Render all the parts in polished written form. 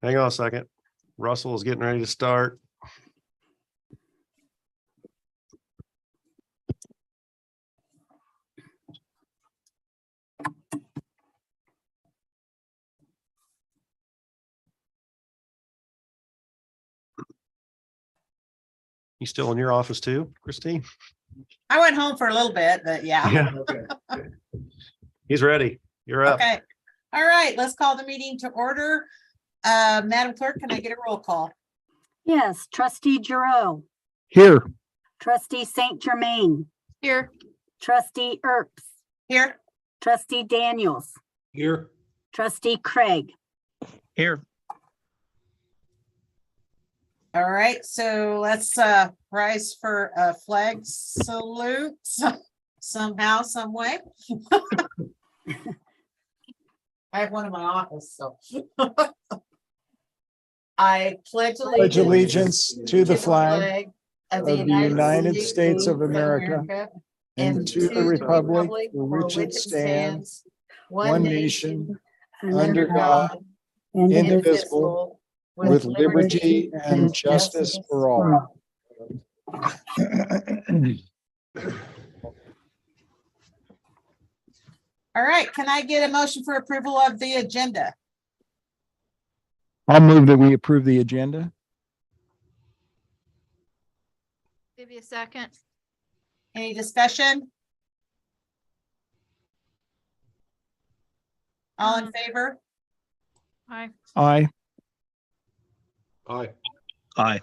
Hang on a second. Russell is getting ready to start. You still in your office too, Christine? I went home for a little bit, but yeah. Okay. He's ready. You're up. Okay. All right, let's call the meeting to order. Madam Clerk, can I get a roll call? Yes, trustee Giroux, Here. trustee Saint Germain, Here. trustee Earps, Here. trustee Daniels, Here. trustee Craig. Here. All right, so let's rise for a flag salute somehow, some way. I have one in my office, so. I pledge allegiance to the flag of the United States of America and to the republic for which it stands, one nation, under God, indivisible, with liberty and justice for all. All right, can I get a motion for approval of the agenda? I'll move that we approve the agenda. Give you a second. Any discussion? All in favor? Aye. Aye. Aye. Aye.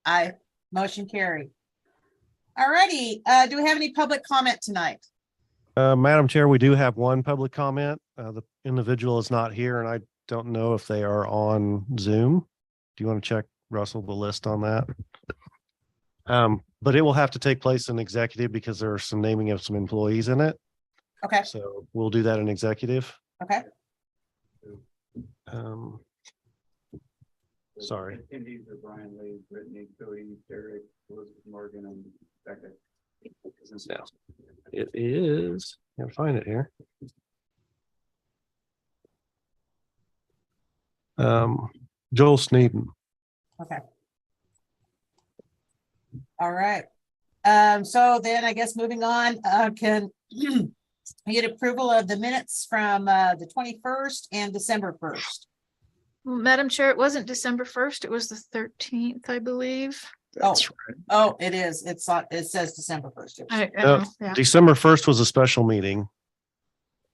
Aye. Motion carried. All righty, do we have any public comment tonight? Madam Chair, we do have one public comment. The individual is not here and I don't know if they are on Zoom. Do you want to check, Russell, the list on that? But it will have to take place in executive because there are some naming of some employees in it. Okay, So we'll do that in executive. okay. Sorry. Attendees are Brian Lee, Brittany, Cody, Derek, Elizabeth Morgan, and Becca. Yeah. It is, can't find it here. Joel Sneeden. Okay. All right. So then I guess moving on, can we get approval of the minutes from the 21st and December 1st? Well, Madam Chair, it wasn't December 1st, it was the 13th, I believe. Oh, it is. It's on, it says December 1st. I No, know, yeah. December 1st was a special meeting.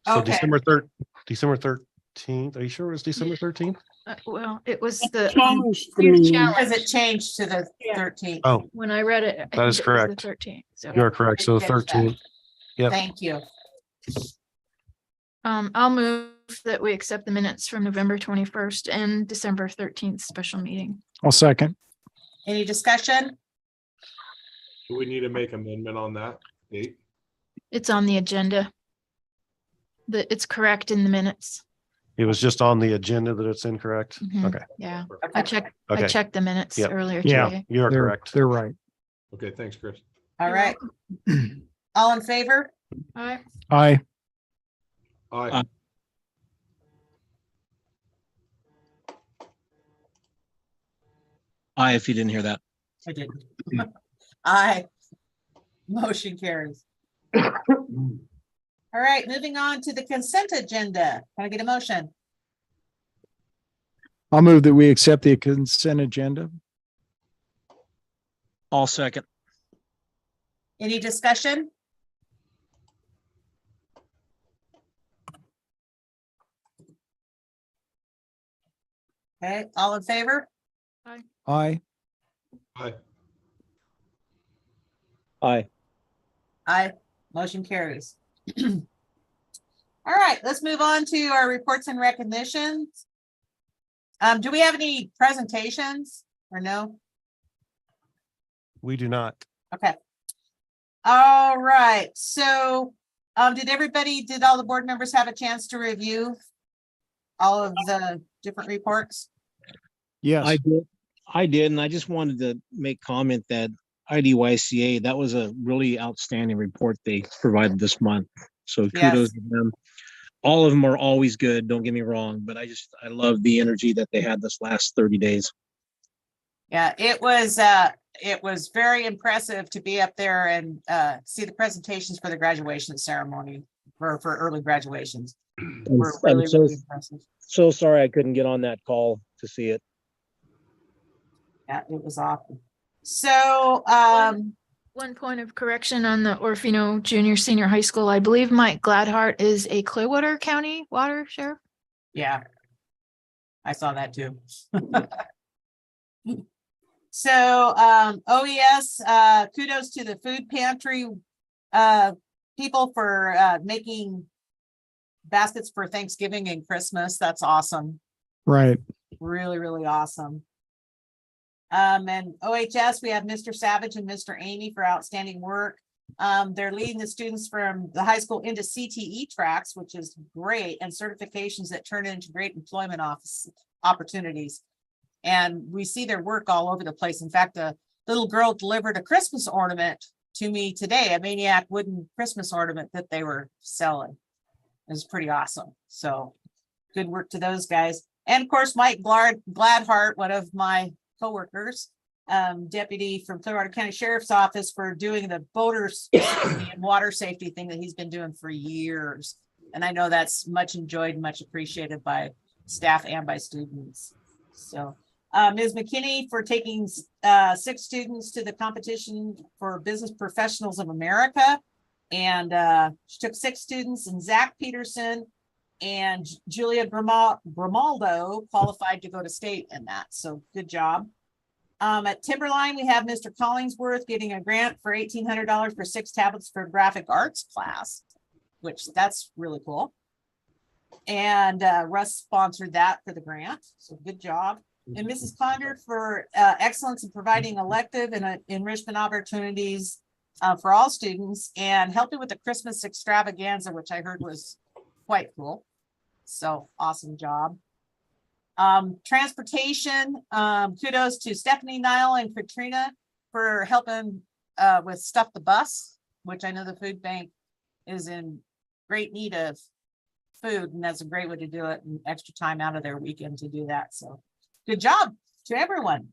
So Okay. December 13th. Are you sure it was December 13th? Well, it was It the changed the huge meeting. challenge. Because it changed to the 13th. Oh, When I read it. That is correct. 13th. So, you're correct. So the 13th. Yep. Thank you. I'll move that we accept the minutes from November 21st and December 13th special meeting. I'll second. Any discussion? Do we need to make amendment on that date? It's on the agenda. It's correct in the minutes. It was just on the agenda that it's incorrect. Mhm. Okay. Yeah, Okay. I Okay. checked the minutes Yep. earlier Yeah. today. You are They're correct. They're right. Okay, thanks, Chris. All You're right. All in favor? Aye. Aye. Aye. Aye, if you didn't hear that. I didn't. Aye. Motion carries. All right, moving on to the consent agenda. Can I get a motion? I'll move that we accept the consent agenda. All second. Any discussion? Okay, all in favor? Aye. Aye. Aye. Aye, motion carries. All right, let's move on to our reports and recognitions. Do we have any presentations or no? We do not. Okay. All right, so did all the board members have a chance to review all of the different reports? Yes. I did, and I just wanted to make comment that IDYCA, that was a really outstanding report they provided this month. So Yes. kudos to them. all of them are always good. Don't get me wrong, but I love the energy that they had this last 30 days. Yeah, it was very impressive to be up there and see the presentations for the graduation ceremony for early graduations. Were really, really impressive. So sorry I couldn't get on that call to see it. Yeah, it was awesome. So, One point of correction on the Orofino Junior Senior High School. I believe Mike Gladhart is a Clearwater County water sheriff. yeah, I saw that too. So, OES, kudos to the food pantry people for making baskets for Thanksgiving and Christmas. That's awesome. Right. Really, really awesome. And OHS, we have Mr. Savage and Mr. Amy for outstanding work. They're leading the students from the high school into CTE tracks, which is great, and certifications that turn into great employment office opportunities. And we see their work all over the place. In fact, a little girl delivered a Christmas ornament to me today, a Maniac wooden Christmas ornament that they were selling. It was pretty awesome. So good work to those guys. And of course, Mike Gladhart, one of my coworkers, deputy from Clearwater County Sheriff's Office, for doing the boater safety and water safety thing that he's been doing for years. And I know that's much enjoyed, much appreciated by staff and by students. So Ms. McKinney for taking 6 students to the competition for Business Professionals of America. And she took 6 students, and Zach Peterson and Julia Grimaldo qualified to go to state in that. So good job. At Timberline, we have Mr. Collingsworth getting a grant for $1,800 for 6 tablets for graphic arts class, which that's really cool. And Russ sponsored that for the grant. So good job. And Mrs. Condor for excellence in providing elective and enrichment opportunities for all students, and helping with the Christmas extravaganza, which I heard was quite cool. So awesome job. Transportation, kudos to Stephanie, Niall, and Katrina for helping with Stuff the Bus, which I know the food bank is in great need of food, and that's a great way to do it, and extra time out of their weekend to do that. So good job to everyone.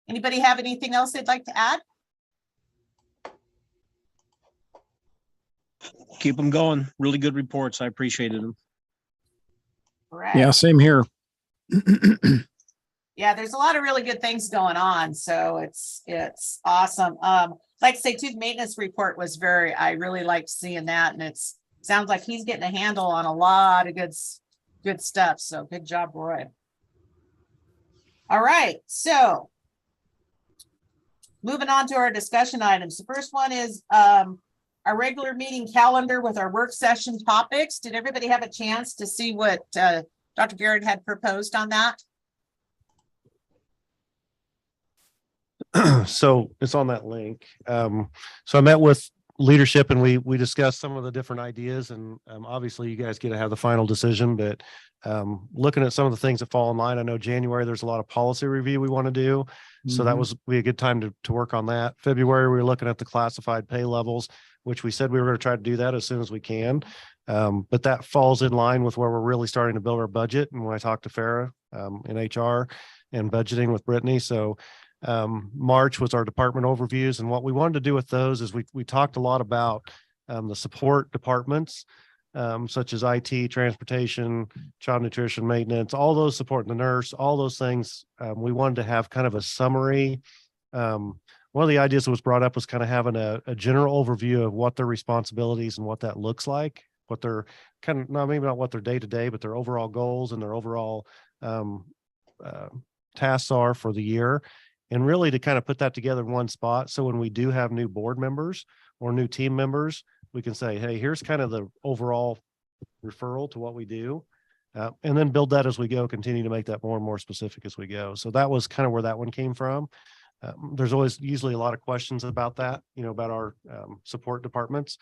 Anybody have anything else they'd like to add? Keep them going. Really good reports. I appreciated them. Correct. Yeah, same here. Yeah, there's a lot of really good things going on. So it's awesome. Like I say too, the maintenance report was I really liked seeing that. And sounds like he's getting a handle on a lot of good stuff. So good job, Roy. All right. So moving on to our discussion items. The first one is our regular meeting calendar with our work session topics. Did everybody have a chance to see what Dr. Garrett had proposed on that? So it's on that link. So I met with leadership and we discussed some of the different ideas, and obviously you guys get to have the final decision, but looking at some of the things that fall in line, I know January, there's a lot of policy review we want to do. So that was be a good time to work on that. February, we were looking at the classified pay levels, which we said we were going to try to do that as soon as we can. But that falls in line with where we're really starting to build our budget. And when I talked to Farah in HR and budgeting with Brittany, so March was our department overviews. And what we wanted to do with those is we talked a lot about the support departments, such as IT, transportation, child nutrition, maintenance, all those support, the nurse, all those things. We wanted to have kind of a summary. One of the ideas that was brought up was kind of having a general overview of what their responsibilities and what that looks like, what their kind of, not maybe not what their day-to-day, but their overall goals and their overall tasks are for the year. And really to kind of put that together in one spot. So when we do have new board members or new team members, we can say, hey, here's kind of the overall referral to what we do. And then build that as we go, continue to make that more and more specific as we go. So that was kind of where that one came from. There's always usually a lot of questions about that, about our support departments.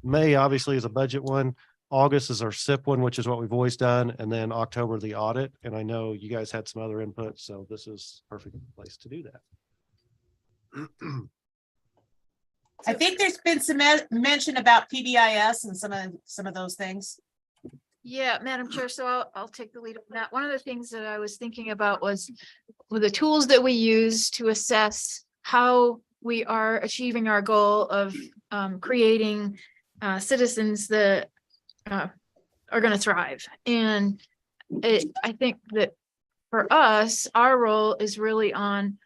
May obviously is a budget one. August is our SIP one, which is what we've always done. And then October, the audit. And I know you guys had some other input, so this is a perfect place to do that. I think there's been some mention about PBIS and some of those things. Yeah, Madam Chair, so I'll take the lead on that. One of the things that I was thinking about was with the tools that we use to assess how we are achieving our goal of creating citizens that are going to thrive. And I think that for us, our role is really on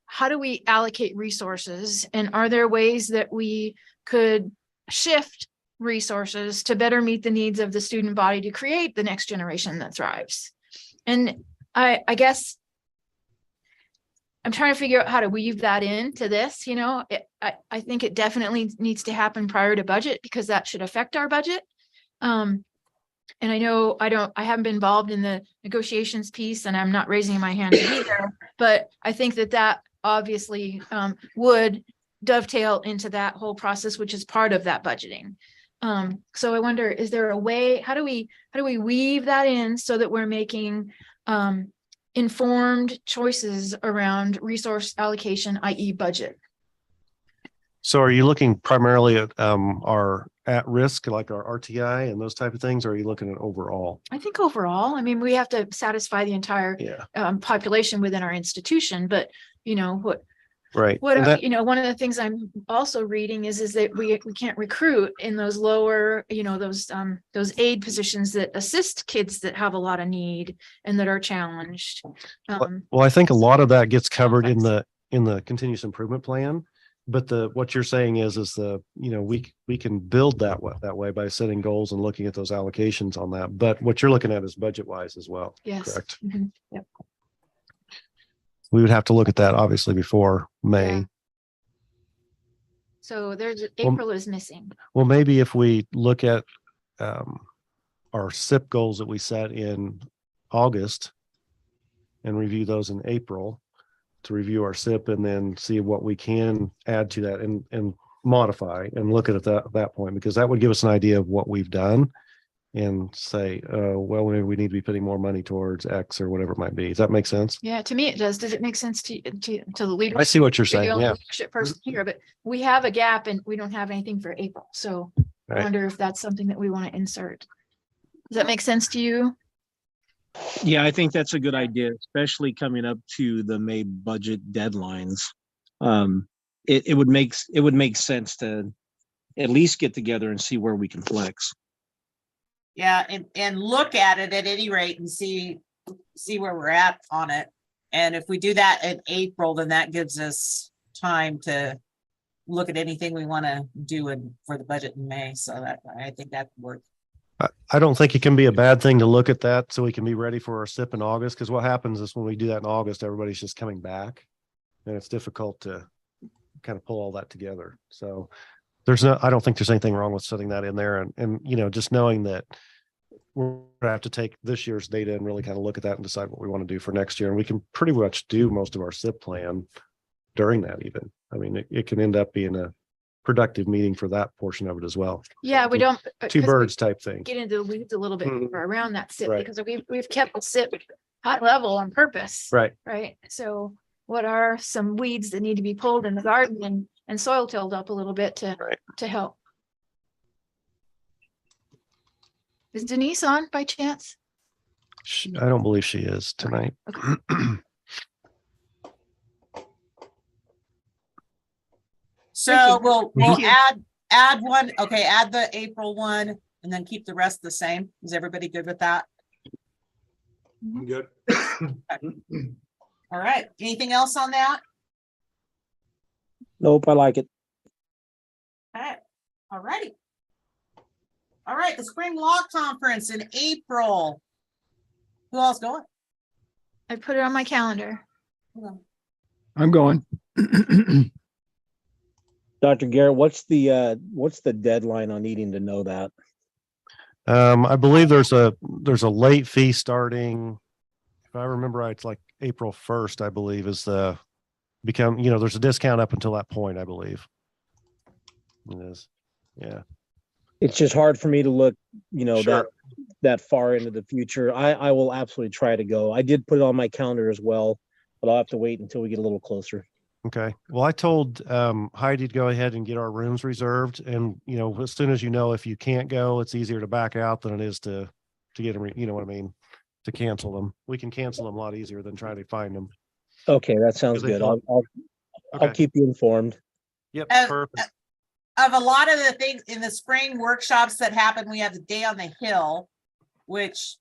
how do we allocate resources? And are there ways that we could shift resources to better meet the needs of the student body to create the next generation that thrives? And I guess I'm trying to figure out how to weave that into this, I think it definitely needs to happen prior to budget because that should affect our budget. And I know I haven't been involved in the negotiations piece and I'm not raising my hand either, but I think that obviously would dovetail into that whole process, which is part of that budgeting. So I wonder, is there a way, how do we weave that in so that we're making informed choices around resource allocation, i.e. budget? So are you looking primarily at our at risk, like our RTI and those type of things? Or are you looking at overall? I think overall, I mean, we have to satisfy the entire population within our institution, but right. One of the things I'm also reading is that we can't recruit in those lower, those aid positions that assist kids that have a lot of need and that are challenged. Well, I think a lot of that gets covered in the continuous improvement plan. But what you're saying is we can build that way by setting goals and looking at those allocations on that. But what you're looking at is budget wise as well. Yes. Correct. Mm-hmm. Yep. We would have to look at that obviously before May. Yeah. So April is missing. Well, maybe if we look at our SIP goals that we set in August and review those in April to review our SIP and then see what we can add to that and modify and look at it at that point, because that would give us an idea of what we've done and say, well, maybe we need to be putting more money towards X or whatever it might be. Does that make sense? Yeah, to me it does. Does it make sense to the leader? I see what you're saying. The only Yeah. leadership person here, but we have a gap and we don't have anything for April. So I wonder if that's something that we want to insert. Does that make sense to you? Yeah, I think that's a good idea, especially coming up to the May budget deadlines. It would make sense to at least get together and see where we can flex. Yeah, and look at it at any rate and see where we're at on it. And if we do that in April, then that gives us time to look at anything we want to do for the budget in May. So that I think that would work. I don't think it can be a bad thing to look at that so we can be ready for our SIP in August, because what happens is when we do that in August, everybody's just coming back and it's difficult to kind of pull all that together. So I don't think there's anything wrong with setting that in there and just knowing that we're going to have to take this year's data and really kind of look at that and decide what we want to do for next year. And we can pretty much do most of our SIP plan during that even. I mean, it can end up being a productive meeting for that portion of it as well. Yeah, we don't two birds type thing. Get into the weeds a little bit around that SIP Right. because we've kept the SIP high level on purpose. Right. So what are some weeds that need to be pulled in the garden and soil tilled up a little bit to help? Is Denise on by chance? I don't believe she is tonight. Okay. So we'll Thank you. add one. Okay, add the April one and then keep the rest the same. Is everybody good with that? I'm good. All right. Anything else on that? Nope, I like it. Okay. All righty. All right. The Spring Law Conference in April. Who else going? I put it on my calendar. I'm going. Dr. Garrett, what's the deadline on needing to know that? I believe there's a late fee starting, if I remember right, it's like April 1st, I believe is there's a discount up until that point, I believe. It is. Yeah. It's just hard for me to look, Sure. that far into the future. I will absolutely try to go. I did put it on my calendar as well, but I'll have to wait until we get a little closer. Okay. Well, I told Heidi to go ahead and get our rooms reserved. And, as soon as if you can't go, it's easier to back out than it is to get them, you know what I mean? To cancel them. We can cancel them a lot easier than trying to find them. Okay, that sounds Because they good. fill- I'll Okay. keep you informed. Yep. Uh, Perfect. Of a lot of the things in the spring workshops that happen, we have the Day on the Hill, which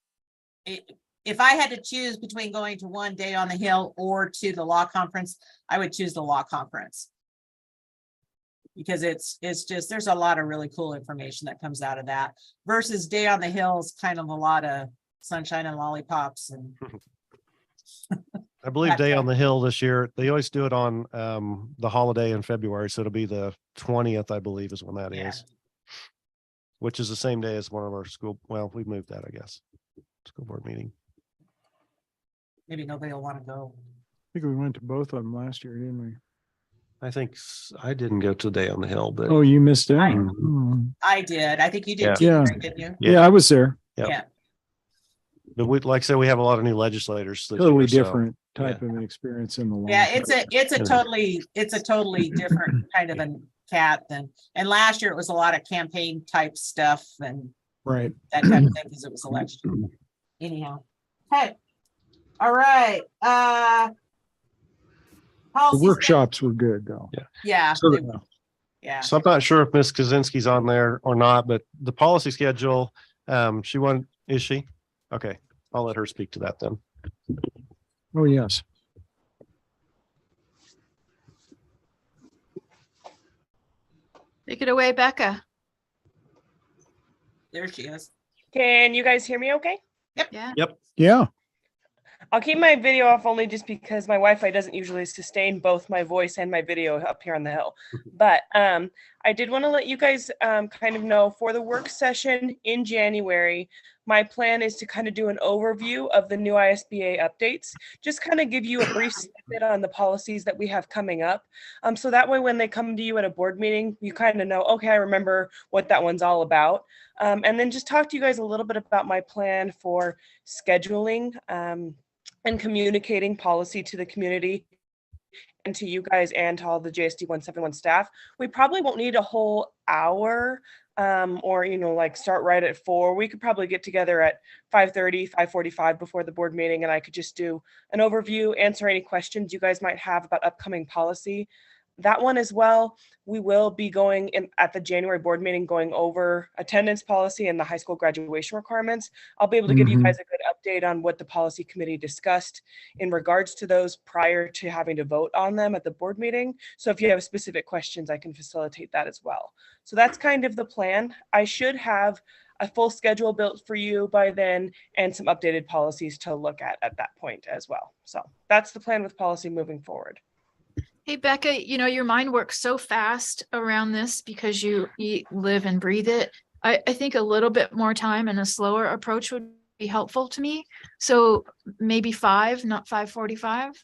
if I had to choose between going to one Day on the Hill or to the law conference, I would choose the law conference. Because it's just, there's a lot of really cool information that comes out of that versus Day on the Hill is kind of a lot of sunshine and lollipops and I believe Day on the Hill this year, they always do it on the holiday in February. So it'll be the 20th, I believe, is when that Yeah. is. Which is the same day as one of our school. Well, we moved that, I guess. School board meeting. maybe nobody will want to go. I think we went to both of them last year, didn't we? I think I didn't go to Day on the Hill, but Oh, you missed out. I- Oh. I did. I think you Yeah. did too, Yeah. Greg, didn't you? Yeah. Yeah, I was there. Yep. Yeah. but like I said, we have a lot of new legislators. this Totally year, so- different type of an experience in the law. Yeah, it's a totally different kind of a cat than, and last year it was a lot of campaign type stuff and Right. that type of thing because it was election. Anyhow. Hey. All right. The Policies- workshops were good though. Yeah. So- they- Yeah. So I'm not sure if Ms. Kaczynski's on there or not, but the policy schedule, is she? Okay, I'll let her speak to that then. Oh, yes. Take it away, Becca. There she is. Can you guys hear me okay? Yeah. Yeah. I'll keep my video off only just because my Wi-Fi doesn't usually sustain both my voice and my video up here on the hill. But I did want to let you guys kind of know for the work session in January, my plan is to kind of do an overview of the new ISBA updates, just kind of give you a brief snippet on the policies that we have coming up. So that way when they come to you at a board meeting, you kind of know, okay, I remember what that one's all about. And then just talk to you guys a little bit about my plan for scheduling and communicating policy to the community and to you guys and to all the JSD 171 staff. We probably won't need a whole hour or, like start right at 4. We could probably get together at 5:30, 5:45 before the board meeting, and I could just do an overview, answer any questions you guys might have about upcoming policy. That one as well, we will be going in at the January board meeting, going over attendance policy and the high school graduation requirements. I'll be able to give you guys a good update on what the policy committee discussed in regards to those prior to having to vote on them at the board meeting. So if you have specific questions, I can facilitate that as well. So that's kind of the plan. I should have a full schedule built for you by then and some updated policies to look at that point as well. So that's the plan with policy moving forward. Hey, Becca, your mind works so fast around this because you eat, live and breathe it. I think a little bit more time and a slower approach would be helpful to me. So maybe 5, not 5:45.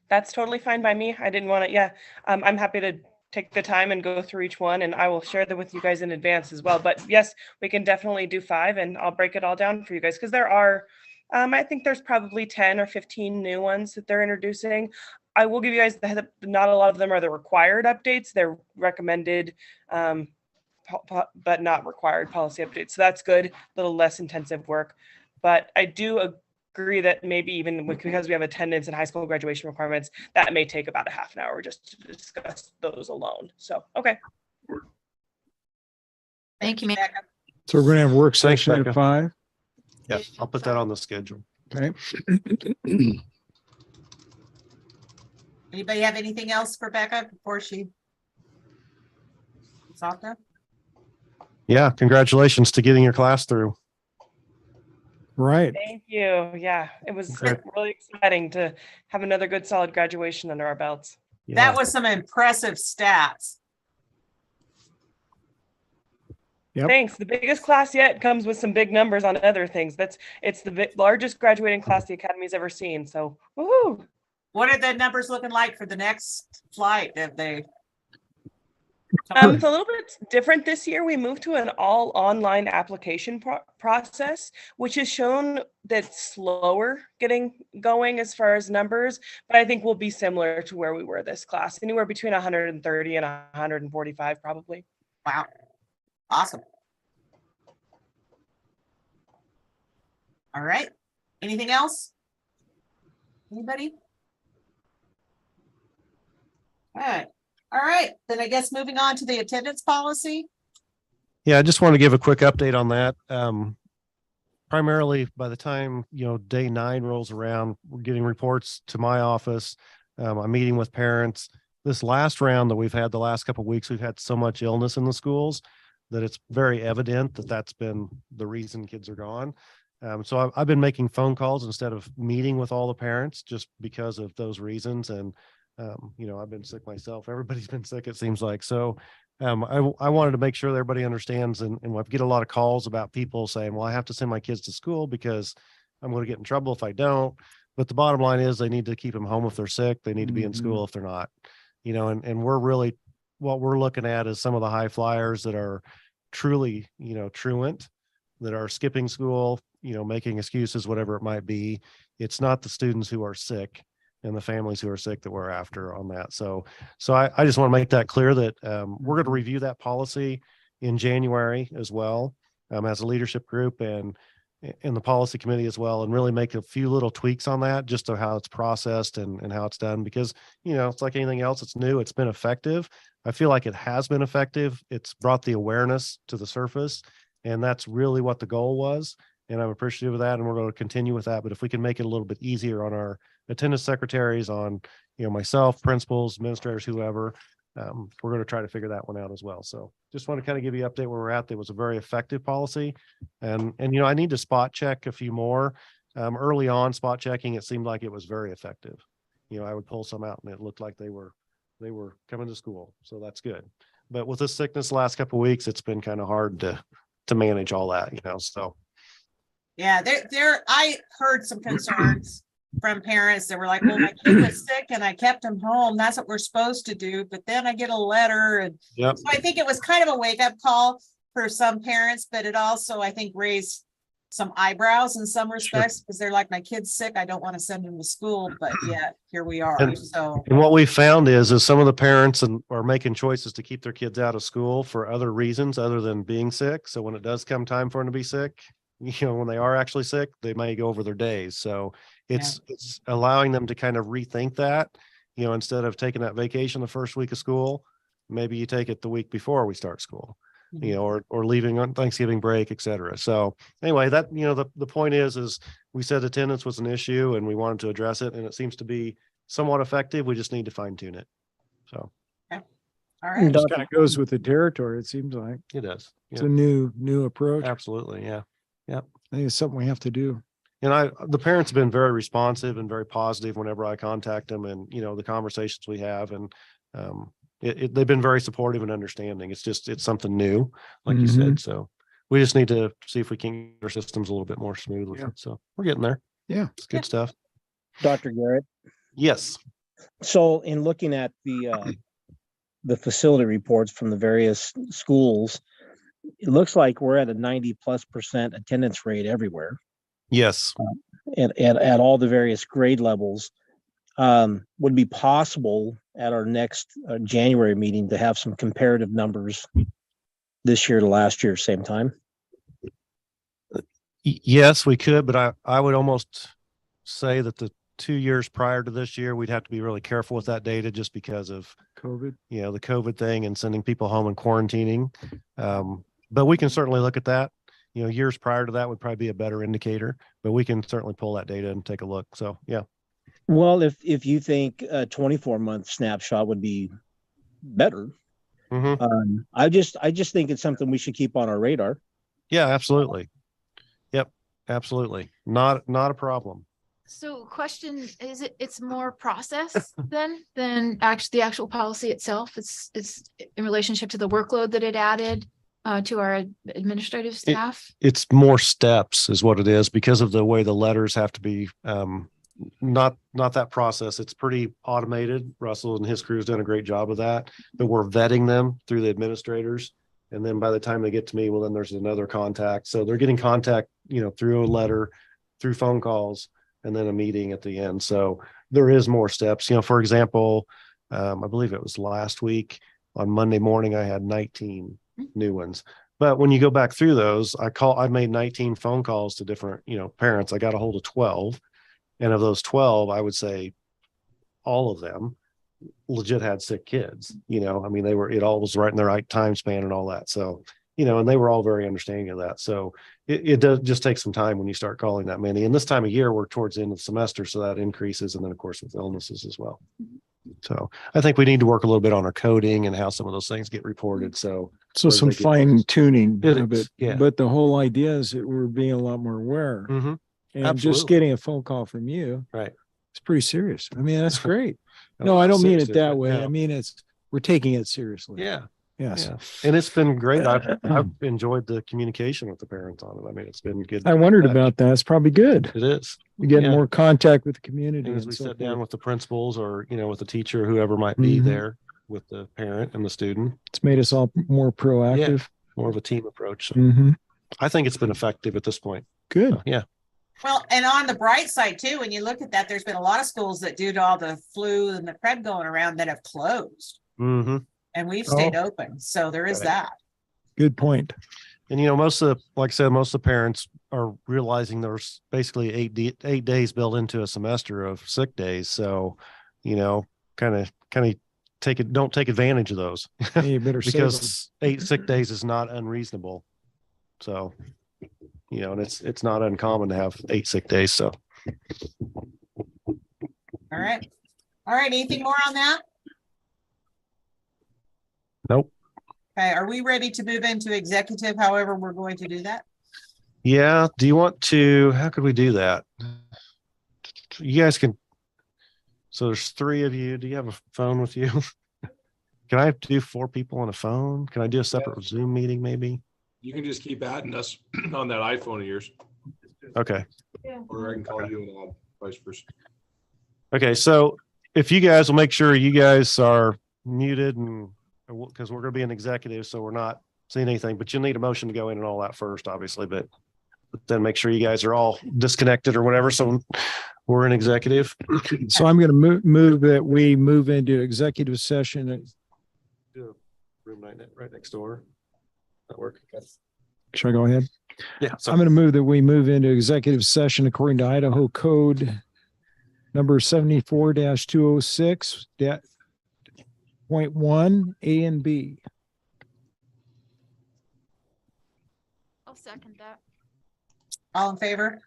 That's totally fine by me. I didn't want to, yeah. I'm happy to take the time and go through each one, and I will share them with you guys in advance as well. But yes, we can definitely do 5, and I'll break it all down for you guys because there are, I think there's probably 10 or 15 new ones that they're introducing. I will give you guys the heads up, not a lot of them are the required updates. They're recommended, but not required policy updates. So that's good, a little less intensive work. But I do agree that maybe even because we have attendance and high school graduation requirements, that may take about a half an hour just to discuss those alone. So, okay. Thank you, ma'am. Becca. So we're gonna have work Thanks, session Becca. at 5. Yeah, I'll put that on the schedule. Okay. Anybody have anything else for Becca before she? Saka? Yeah, congratulations to getting your class through. Right. Thank you. Yeah, it was Okay. really exciting to have another good solid graduation under our belts. Yeah. That was some impressive stats. Yep. Thanks. The biggest class yet comes with some big numbers on other things. It's the largest graduating class the Academy's ever seen. So, woohoo! What are the numbers looking like for the next flight? Have they? It's a little bit different this year. We moved to an all online application process, which has shown that slower getting going as far as numbers, but I think we'll be similar to where we were this class, anywhere between 130 and 145 probably. Wow. Awesome. All right. Anything else? Anybody? All right. All right. Then I guess moving on to the attendance policy. Yeah, I just want to give a quick update on that. Primarily by the time, day 9 rolls around, we're getting reports to my office. I'm meeting with parents. This last round that we've had the last couple of weeks, we've had so much illness in the schools that it's very evident that that's been the reason kids are gone. So I've been making phone calls instead of meeting with all the parents just because of those reasons. And, I've been sick myself. Everybody's been sick, it seems like. So I wanted to make sure that everybody understands, and I get a lot of calls about people saying, well, I have to send my kids to school because I'm going to get in trouble if I don't. But the bottom line is they need to keep them home if they're sick. They need to be in school if they're not, and we're really, what we're looking at is some of the high flyers that are truly, truant, that are skipping school, making excuses, whatever it might be. It's not the students who are sick and the families who are sick that we're after on that. So I just want to make that clear that we're going to review that policy in January as well, as a leadership group and in the policy committee as well, and really make a few little tweaks on that just to how it's processed and how it's done, because, it's like anything else. It's new. It's been effective. I feel like it has been effective. It's brought the awareness to the surface, and that's really what the goal was. And I'm appreciative of that. And we're going to continue with that. But if we can make it a little bit easier on our attendance secretaries, on, myself, principals, administrators, whoever, we're going to try to figure that one out as well. So just want to kind of give you an update where we're at. It was a very effective policy. And I need to spot check a few more. Early on, spot checking, it seemed like it was very effective. I would pull some out and it looked like they were coming to school. So that's good. But with this sickness the last couple of weeks, it's been kind of hard to manage all that, so. Yeah, I heard some concerns from parents that were like, well, my kid was sick and I kept him home. That's what we're supposed to do. But then I get a letter. And Yep. so I think it was kind of a wake up call for some parents, but it also, I think, raised some eyebrows in some respects, because they're like, my kid's sick. I don't want to send him to school, but yet here we are. And So what we found is some of the parents are making choices to keep their kids out of school for other reasons other than being sick. So when it does come time for them to be sick, when they are actually sick, they may go over their days. So it's allowing them to kind of rethink that, instead of taking that vacation the first week of school, maybe you take it the week before we start school, or leaving on Thanksgiving break, et cetera. So anyway, that, the point is we said attendance was an issue and we wanted to address it, and it seems to be somewhat effective. We just need to fine tune it. So. all right. Just kind of goes with the territory, it seems like. It does. It's a new approach. Absolutely. Yeah. I think it's something we have to do. And the parents have been very responsive and very positive whenever I contact them, and, the conversations we have, and they've been very supportive and understanding. It's something new, like you said. So we just need to see if we can get our systems a little bit more smooth with it. So we're getting there. Yeah. It's good stuff. Dr. Garrett. Yes. So in looking at the facility reports from the various schools, it looks like we're at a 90+% attendance rate everywhere. Yes. At all the various grade levels. Would it be possible at our next January meeting to have some comparative numbers this year to last year, same time? Yes, we could, but I would almost say that the 2 years prior to this year, we'd have to be really careful with that data just because of COVID. The COVID thing and sending people home and quarantining. But we can certainly look at that. Years prior to that would probably be a better indicator, but we can certainly pull that data and take a look. So, yeah. Well, if you think a 24-month snapshot would be better, I just think it's something we should keep on our radar. Yeah, absolutely. Yep, absolutely. Not a problem. So question, it's more process then than the actual policy itself? It's in relationship to the workload that it added to our administrative staff? It's more steps is what it is, because of the way the letters have to be not that process. It's pretty automated. Russell and his crew's done a great job of that, but we're vetting them through the administrators. And then by the time they get to me, well, then there's another contact. So they're getting contact, through a letter, through phone calls, and then a meeting at the end. So there is more steps. For example, I believe it was last week on Monday morning, I had 19 new ones. But when you go back through those, I made 19 phone calls to different, parents. I got a hold of 12. And of those 12, I would say all of them legit had sick kids. It all was right in the right time span and all that. So, and they were all very understanding of that. So it does just take some time when you start calling that many. And this time of year, we're towards the end of the semester. So that increases. And then of course with illnesses as well. So I think we need to work a little bit on our coding and how some of those things get reported. So some fine tuning of it. Yeah. But the whole idea is that we're being a lot more aware. Mm-hmm. And Absolutely. just getting a phone call from you, right, it's pretty serious. I mean, that's great. No, I don't mean it that way. Yeah. I mean, we're taking it seriously. Yeah. Yes. Yeah. And it's been great. I've enjoyed the communication with the parents on it. I mean, it's been good. I wondered about that. It's probably good. It is. You get Yeah. more contact with the community. And as we so sit down forth. with the principals or, with the teacher, whoever might be Mhm. there with the parent and the student, It's made us all more proactive. more of a team approach. So Mm-hmm. I think it's been effective at this point. Good. So, yeah. Well, and on the bright side too, when you look at that, there's been a lot of schools that due to all the flu and the crud going around that have closed, Mm-hmm. and we've stayed open. So there is Right. that. Good point. And, most of the parents are realizing there's basically 8 days built into a semester of sick days. So, kind of don't take advantage of those Hey, you better save 'em. because 8 sick days is not unreasonable. So, and it's not uncommon to have 8 sick days. So, All right. All right. Anything more on that? nope. Okay. Are we ready to move into executive? However, we're going to do that. Yeah. Do you want to, how could we do that? You guys can, so there's 3 of you. Do you have a phone with you? Can I do 4 people on a phone? Can I do a separate Zoom meeting maybe? You can just keep adding us on that iPhone of yours, Okay. or I can call you and add vice versa. Okay. So if you guys will make sure you guys are muted and because we're going to be an executive, so we're not seeing anything, but you'll need a motion to go in and all that first, obviously, but then make sure you guys are all disconnected or whatever. So we're in executive. So I'm going to move that we move into executive session. Room right next door. That work? Should I go ahead? Yeah. So I'm going to move that we move into executive session according to Idaho Code number 74-206.1 A and B. I'll second that. All in favor?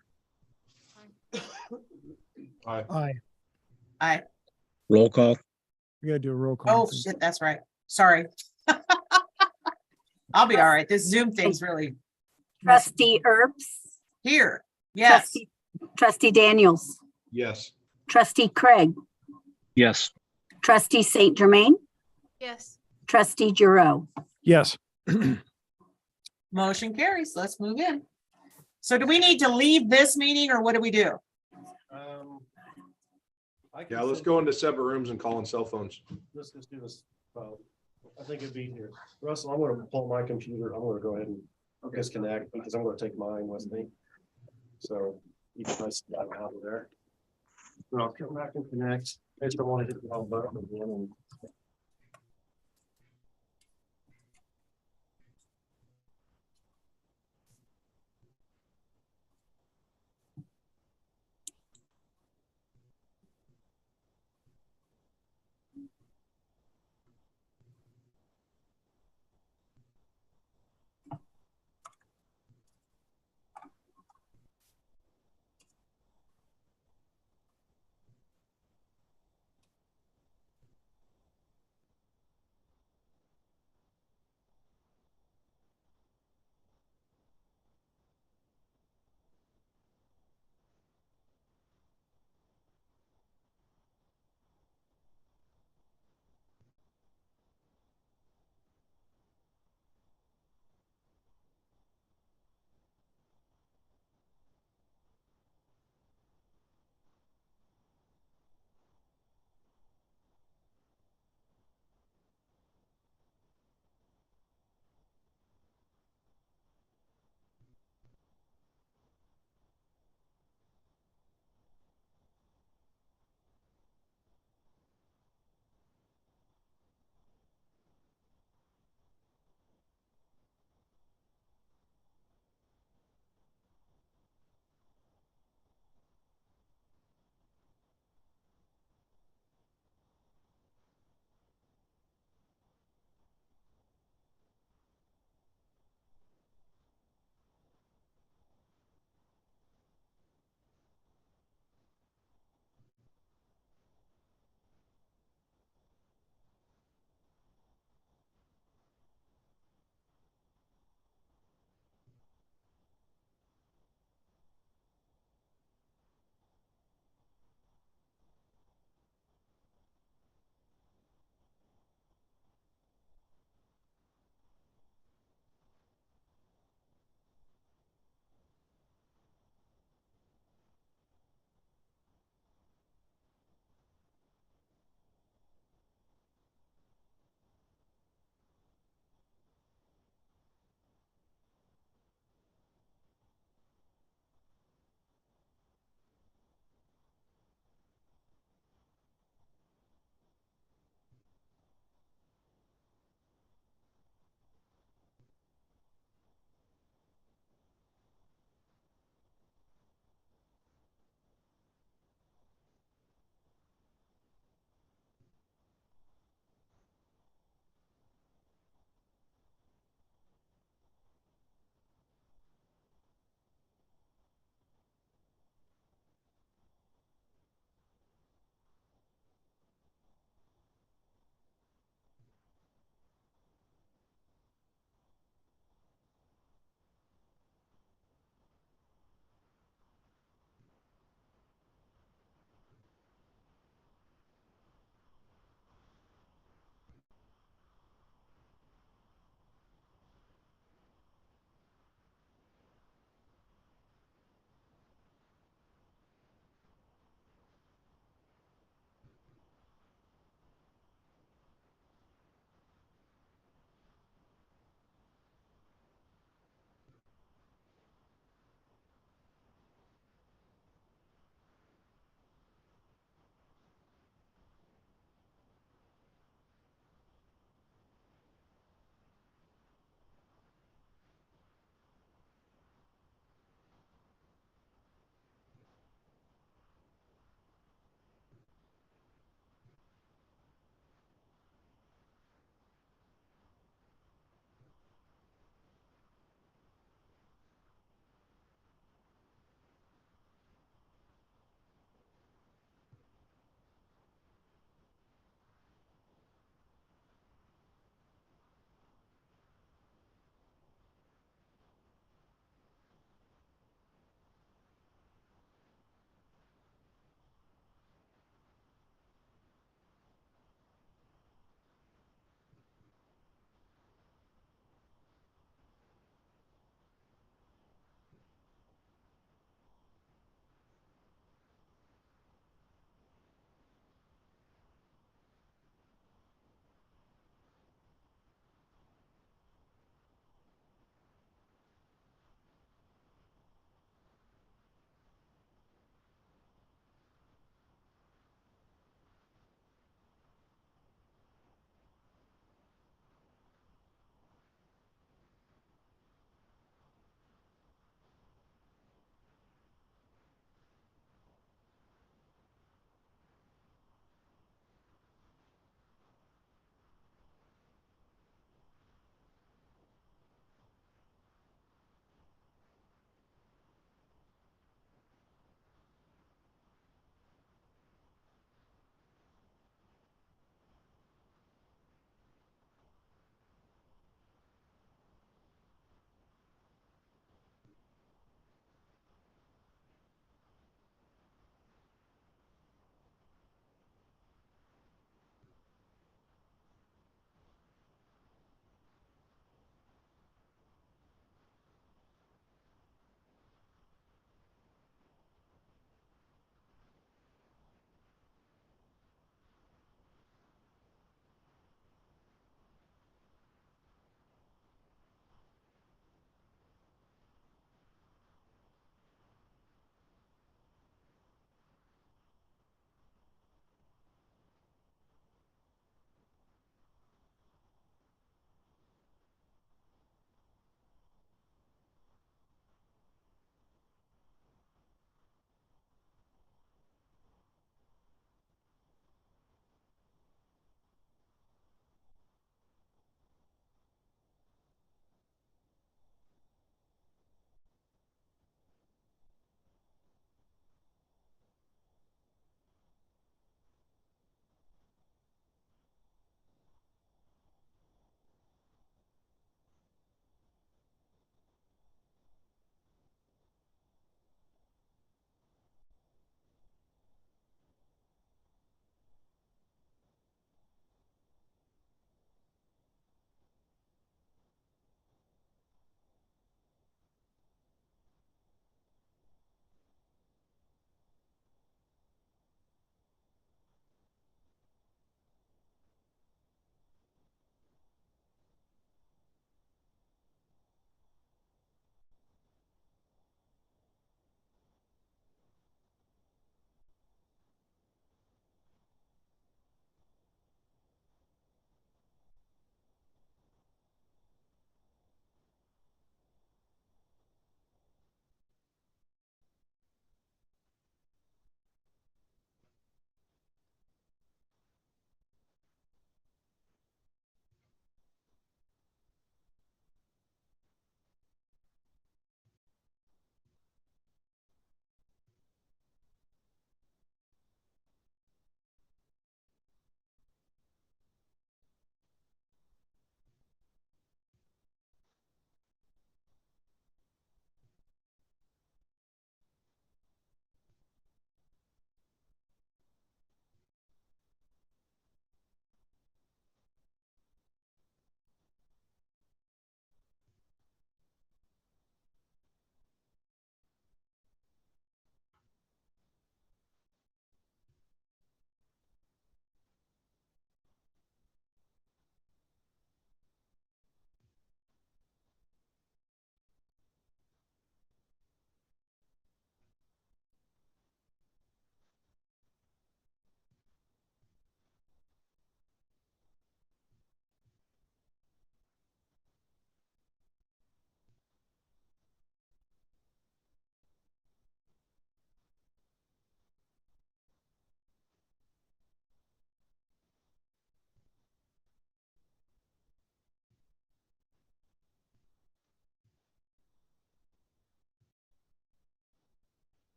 Aye. Aye. Aye. Roll call. We got to do a roll call. Oh, shit. That's right. Sorry. I'll be all right. This Zoom thing's really Trustee Earps, here. Yes. Trustee Daniels, Yes. Trustee Craig, Yes. Trustee Saint Germain, Yes. Trustee Giroux. Yes. Motion carries. Let's move in. So do we need to leave this meeting or what do we do? Yeah, let's go into separate rooms and call on cell phones. Let's just do this. I think it'd be here. Russell, I'm going to pull my computer. I'm going to go ahead and disconnect because I'm going to take mine with me. So you can nice out of there. And I'll come back and connect. I just don't want to hit the wrong button again. And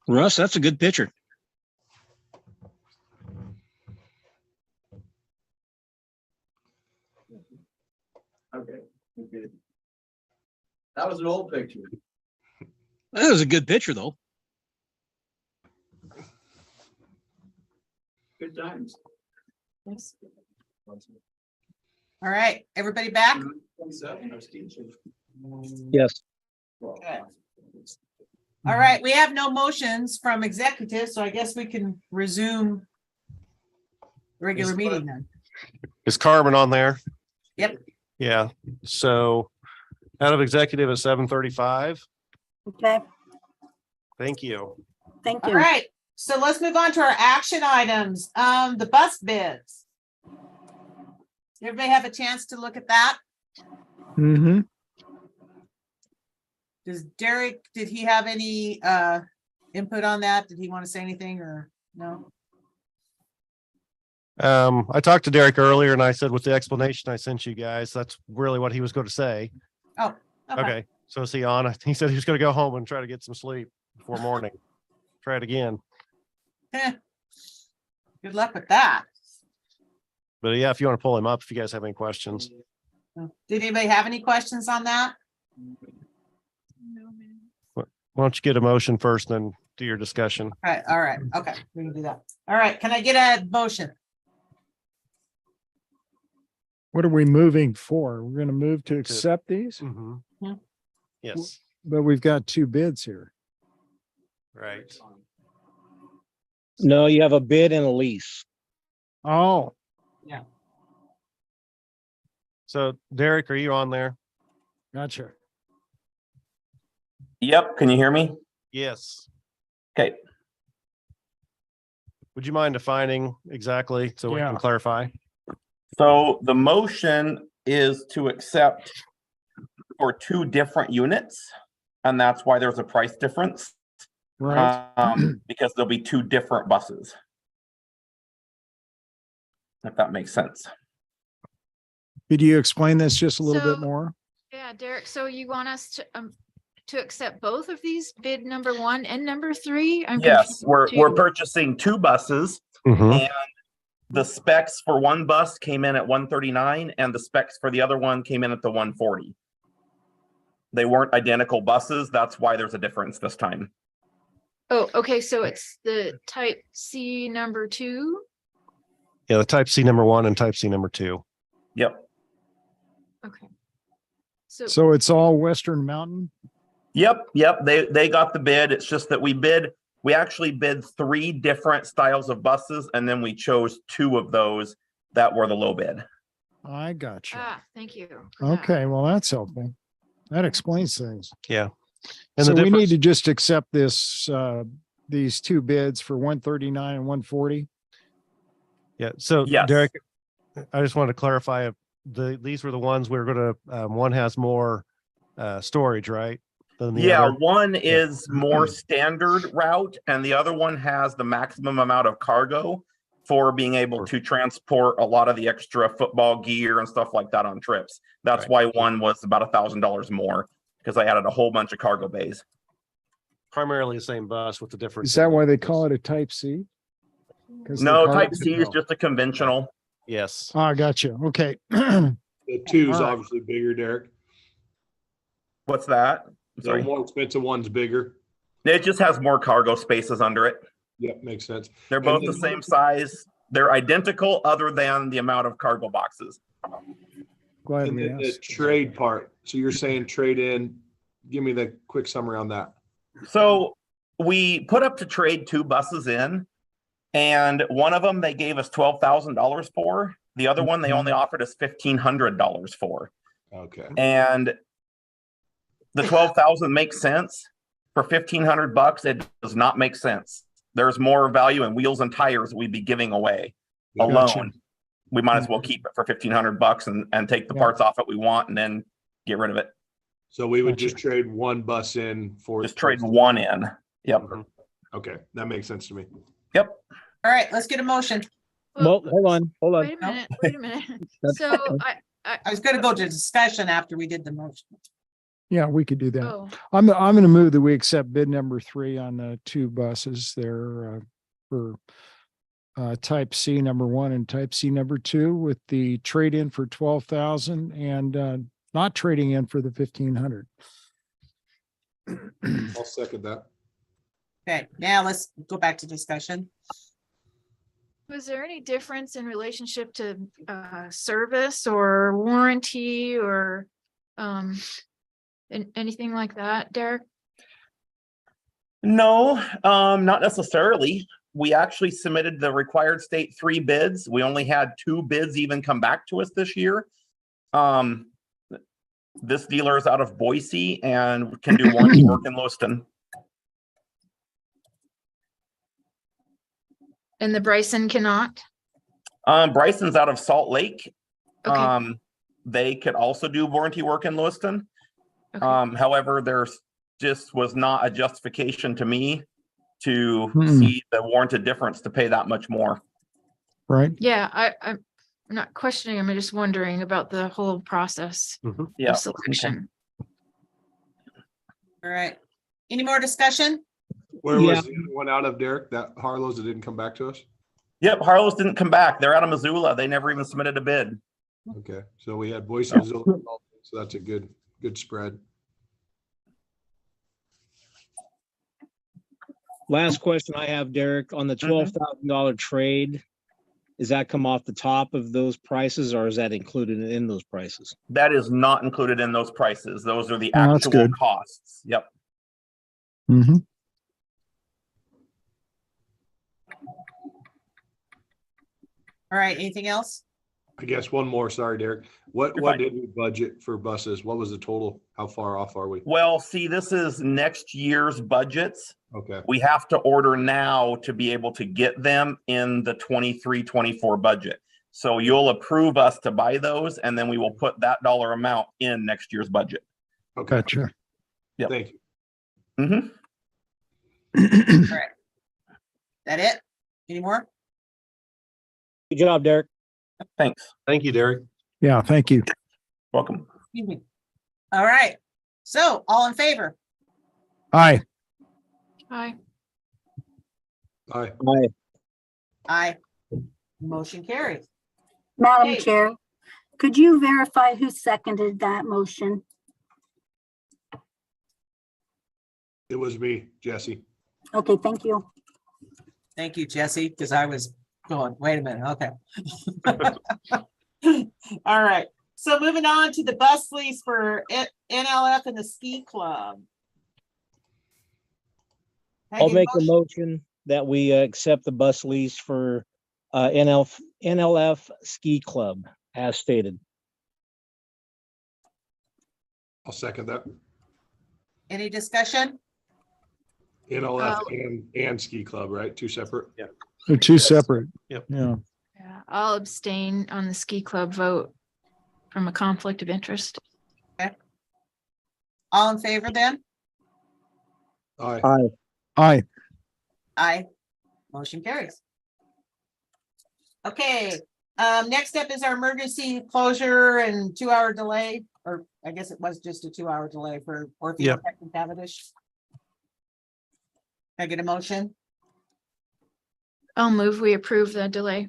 Russ, that's a good picture. Okay. Good. That was an old picture. That was a good picture, though. Good times. All right, everybody back? Yes. Okay. All right, we have no motions from executive, so I guess we can resume regular meeting then. Is Carmen on there? Yep. Yeah, so out of executive at 7:35. Okay, Thank you. thank All you. right, so let's move on to our action items. The bus bids. Everybody have a chance to look at that? Mm-hmm. Does Derek, did he have any input on that? Did he want to say anything or no? I talked to Derek earlier and I said with the explanation I sent you guys, that's really what he was going to say. Oh, okay. Okay, so is he on? He said he was going to go home and try to get some sleep before morning. Try it again. Eh. Good luck with that. But yeah, if you want to pull him up, if you guys have any questions. Did anybody have any questions on that? Why don't you get a motion first, then do your discussion? All right, okay, we can do that. All right, can I get a motion? What are we moving for? We're gonna move to accept these, Yeah. Yes, but we've got two bids here. right. No, you have a bid and a lease. Oh, So Derek, are you on there? gotcha. Yep, can you hear me? Yes. Okay, Would you mind defining exactly so we Yeah. can clarify? so the motion is to accept for two different units, and that's why there's a price difference. Right. Because there'll be two different buses. If that makes sense. Could you explain this just a little bit So- more? Yeah, Derek, so you want us to accept both of these, bid number 1 and number 3? I'm Yes, confused we're too. purchasing two buses, and the specs for one bus came in at 139 and the specs for the other one came in at the 140. They weren't identical buses. That's why there's a difference this time. Oh, okay, so it's the type C number 2? Yeah, the type C number 1 and type C number 2. Yep. Okay. So, So it's all Western Mountain? Yep. They got the bid. It's just that we actually bid 3 different styles of buses, and then we chose 2 of those that were the low bid. I gotcha. thank you. for that. Okay, well, that's helpful. That explains things. Yeah. And So the we need difference, to just accept this, these two bids for 139 and 140. yeah. So Yes. Derek, I just wanted to clarify, these were the ones we were going to, one has more storage, right? Than the Yeah, other. one is more standard route and the other one has the maximum amount of cargo for being able to transport a lot of the extra football gear and stuff like that on trips. That's why one was about $1,000 more, because I added a whole bunch of cargo bays. Primarily the same bus with the different. Is that why they call it a type C? 'Cause the No, car- type C is no. just a conventional. Yes. Ah, gotcha. Okay. The two's All right. obviously bigger, Derek. What's that? The Sorry. more expensive one's bigger. It just has more cargo spaces under it. Yep, makes sense. They're And both then- the same size. They're identical other than the amount of cargo boxes. Glad And we then the asked. trade part. So you're saying trade in, give me the quick summary on that. So we put up to trade 2 buses in, and one of them they gave us $12,000 for. The other one they only offered us $1,500 for. Okay. And the 12,000 makes sense. For $1,500, it does not make sense. There's more value in wheels and tires we'd be giving away Gotcha. alone. We might as well keep it for $1,500 and take the Yeah. parts off that we want and then get rid of it. So we would Gotcha. just trade one bus in for. Just trade one in. Yep. Okay, that makes sense to me. Yep. All right, let's get a motion. Well, hold on. Wait a minute. So I was gonna go to discussion after we did the motion. Yeah, we could do that. Oh, I'm going to move that we accept bid number 3 on the 2 buses there for type C number 1 and type C number 2 with the trade in for 12,000 and not trading in for the 1,500. I'll second that. Okay, now let's go back to discussion. was there any difference in relationship to service or warranty or anything like that, Derek? No, not necessarily. We actually submitted the required state 3 bids. We only had 2 bids even come back to us this year. This dealer is out of Boise and can do warranty work in Lewiston. And the Bryson cannot? Bryson's out of Salt Lake. Okay. They could also do warranty work in Lewiston. Okay. However, there's just was not a justification to me to Hmm. see the warranted difference to pay that much more. Right. Yeah, I'm not questioning, I'm just wondering about the whole process Yeah. of selection. All right. Any more discussion? Where Yeah. was the other one out of, Derek? That Harlow's that didn't come back to us? Yep, Harlow's didn't come back. They're out of Missoula. They never even submitted a bid. Okay, so we had Boise, Missoula, so that's a good spread. Last question I have, Derek, on the $12,000 trade. Does that come off the top of those prices or is that included in those prices? That is not included in those prices. Those are the Oh, that's actual good. costs. Yep. Mm-hmm. All right, anything else? I guess one more, sorry, Derek. What You're fine. did we budget for buses? What was the total? How far off are we? Well, see, this is next year's budgets. Okay, We have to order now to be able to get them in the 23-24 budget. So you'll approve us to buy those and then we will put that dollar amount in next year's budget. okay, Gotcha. Yep. thank you. Mhm. All right. That it? Any more? Good job, Derek. Thanks. Thank you, Derek. Yeah, thank you. Welcome. Excuse me. All right. So all in favor? Aye. Hi. Aye. Aye. Aye. Motion carries. Madam Okay. Chair, could you verify who seconded that motion? It was me, Jesse. Okay, thank you. Thank you, Jesse, because I was going, wait a minute, okay. All right, so moving on to the bus lease for NLF and the ski club. Can I I'll get make a motion? motion that we accept the bus lease for NLF Ski Club as stated. I'll second that. Any discussion? NLF and ski club, right? Two separate? Yeah. They're two separate. Yep. Yeah. Yeah, I'll abstain on the ski club vote from a conflict of interest. All in favor then? Aye. Aye. Aye. Aye. Motion carries. Okay, next up is our emergency closure and 2-hour delay, or I guess it was just a 2-hour delay for Orofino Yep. and Cavendish. Can I get a motion? I'll move, we approve the delay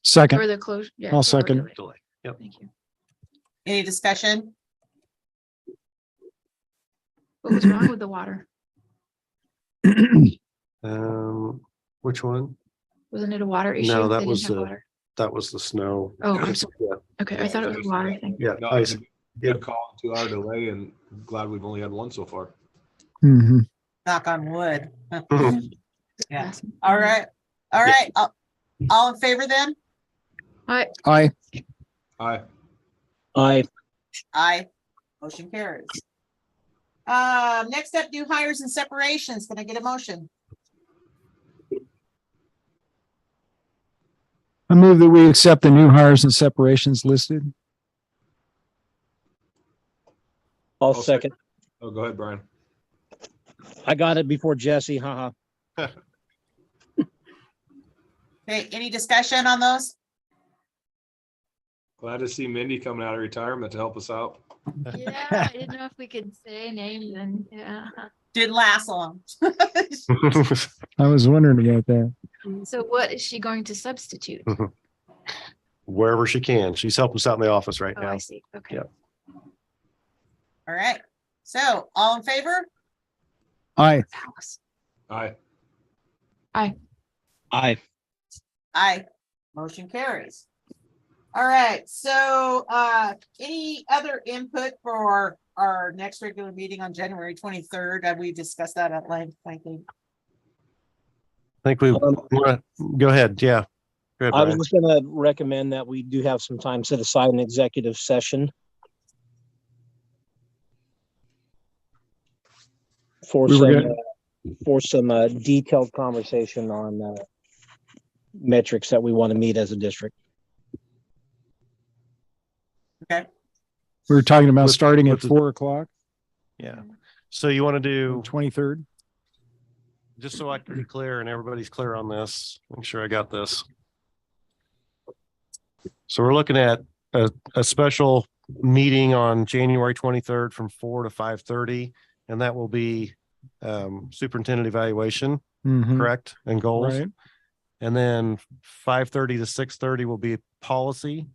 Second. or the closure. Yeah, I'll or second. delay. Delay. Yep. Thank you. Any discussion? What was wrong with the water? Which one? Wasn't it a water issue? No, They that didn't was have water? that was the snow. Oh, I'm sorry. Yeah. Okay, I thought it was a water thing. Yeah. No, Ice. good call, 2-hour delay, and I'm glad we've only had one so far. Mhm. Knock on wood. Mhm. Yeah. All right. All right. All in favor then? Aye. Aye. Aye. Aye. Aye. Motion carries. Next up, new hires and separations. Can I get a motion? I move that we accept the new hires and separations listed. I'll I'll second. Oh, go ahead, Brian. I got it before Jesse, haha. Okay, any discussion on those? Glad to see Mindy coming out of retirement to help us out. Yeah, I didn't know if we could say names and, yeah. Didn't last long. I was wondering about that. So what is she going to substitute? Wherever she can. She's helping us out in the office right Oh, now. I see. Okay. Yep. All right. So all in favor? Aye. Aye. I, Aye. Motion carries. All right, so any other input for our next regular meeting on January 23rd? Have we discussed that at length, I think? I think we wanna go ahead. Yeah. Go ahead, I was Brian. just gonna recommend that we do have some time set aside an executive session for We were some detailed conversation on metrics that we want to meet as a district. Okay. We were talking about With- starting at with the- 4 o'clock, Yeah. So you want to do, 23rd. just so I can be clear and everybody's clear on this, make sure I got this. So we're looking at a special meeting on January 23rd from 4 to 5:30, and that will be superintendent evaluation, Mhm. correct? And goals. Right. And then 5:30 to 6:30 will be policy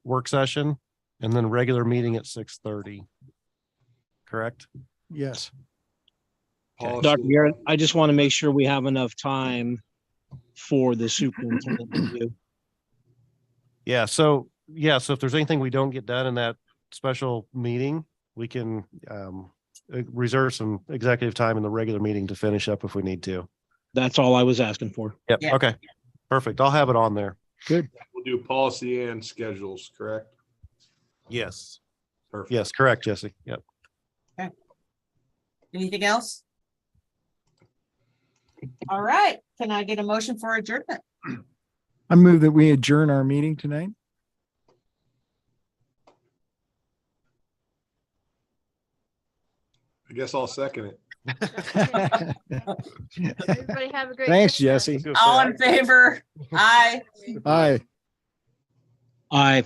work session, and then regular meeting at 6:30. Correct? Yes. Policy. Dr. Garrett, I just want to make sure we have enough time for the superintendent review. Yeah, so if there's anything we don't get done in that special meeting, we can reserve some executive time in the regular meeting to finish up if we need to. That's all I was asking for. Yep, Yeah. okay. Perfect. I'll have it on there. Good. We'll do policy and schedules, correct? Yes. Perfect. Yes, correct, Jesse. Yep. Anything else? All right, can I get a motion for adjournment? I move that we adjourn our meeting tonight. I guess I'll second it. Everybody have a great. Thanks, Christmas. Jesse. All in favor? Aye. Aye. Aye.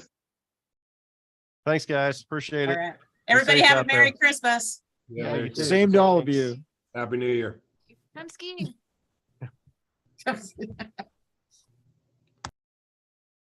Thanks, guys. Appreciate All it. right. Everybody safe have a out there. Merry Christmas. Yeah, Yeah, Merry you too. Christmas. Same to all of you. Happy New Year. I'm skiing.